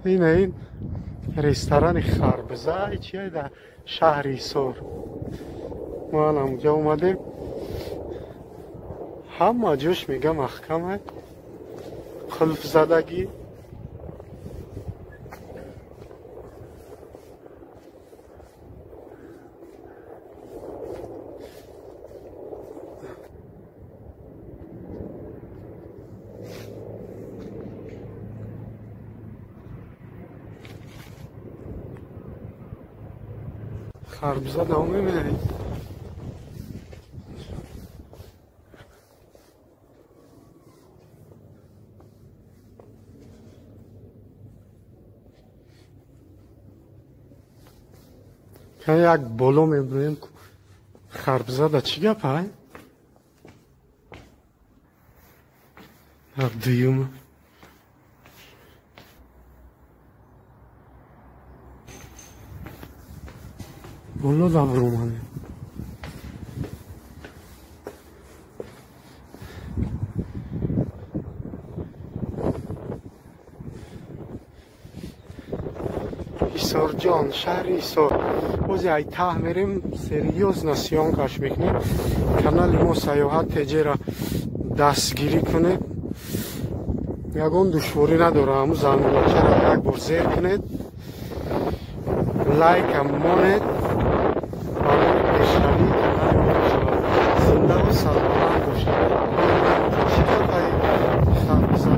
این رستوران خربزه چیه در شهر ایسار. ما الان اونجا اومدیم، همه جوش میگه محکمه، قلف زدگی. خربزه دوام میبینید. یک بولو میبینیم خربزه دا چی گپ های؟ دیوم بولو دا برومانه. ایسار جان، شهر ایسار. بازی ای ته میریم سریوز نسیان کش میکنیم، کانال ما سیاحت تجرا دستگیری کنید. یکون دشواری نداره، همون زنگوله را یک بار زیر کنید، لایک هم مانید، برای پیشنهادی کانال ما شود زنده و سلامت باشید. چیکار پای خربزه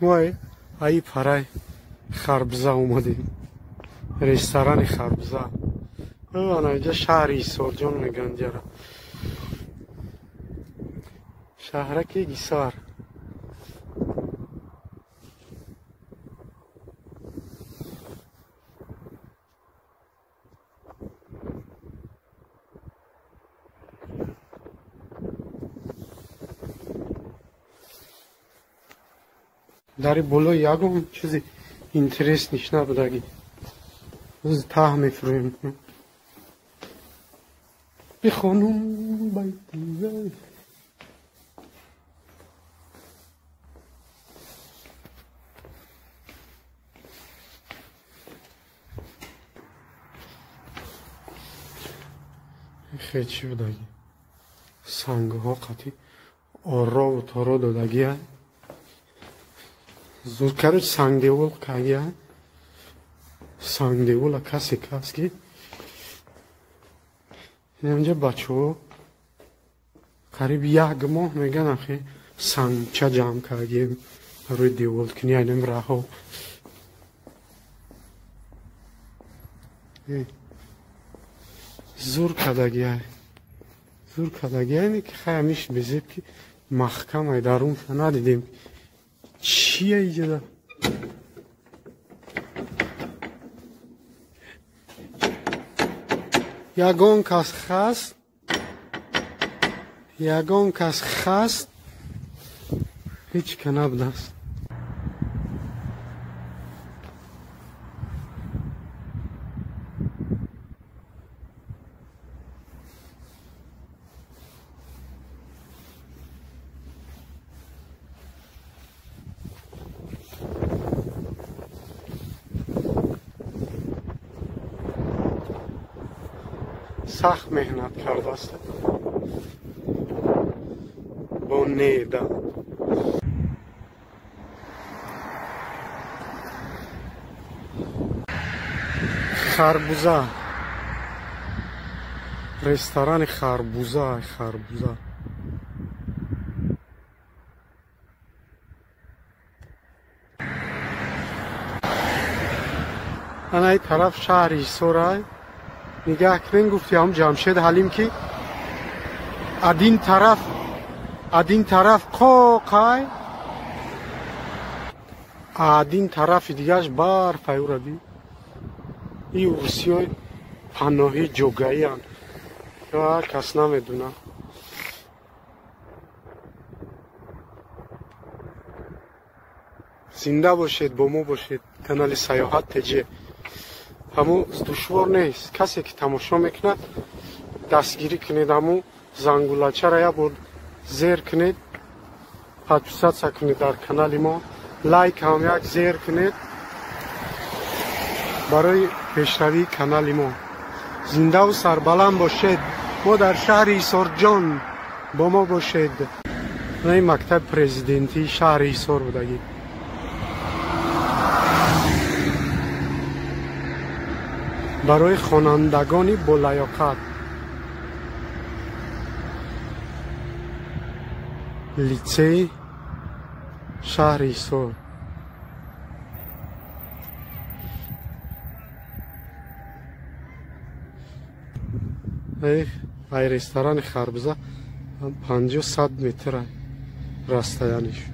وای ای پرای خربزه اومدیم، رستوران خربزه. اینجا شهر ایسار جان میگن جرا، شهرک ایسار. داری بولو یکم چیزی اینترست نیش نبودگی از ته میفرویم. بی خانوم بیتی خیلی چی بودگی سنگ ها قطعی آرا و تارا دادگی های زود کرد. سنگ دیول که های سنگ دیول کسی کس که اینجا بچه ها قریب یک ماه میگن اخی سنگ چه جمع کردیم روی دیول کنی اینم راه ها زور کدگی های زور کدگی های که خیلی همیش بزید که محکم های درون ندیدیم چیه ایجا دا یگان کس خست هیچ که نبوده است. سخت مهنت کرده است با نیده. خربوزه، رستوران خربوزه. انا ای طرف شهر ایسار نگاه کنین. گفتی هم جمشید حلیم که ادین طرف قوقای ادین طرف دیگهش بار فیورا بی این ورسیای پناهی جوگایی هن یا کس نمیدونه. زنده باشید، با ما باشید. کانال سیاحت تجه همو دشوار نیست. کسی که تماشا میکند دستگیری کنید، همو زنگولچه را یک بار زیر کنید، پادپیساتسیا کنید در کانال ما، لایک هم یک زیر کنید برای پیشروی کانال ما. زنده و سربلند باشید. ما در شهر ایسار جان با ما باشید. این مکتب پرزیدنتی شهر ایسار بودگی. برای خوانندگان با لیاقت لیسه شهر ایسار. ای رستوران خربزه 50-100 متر راسته یعنیش.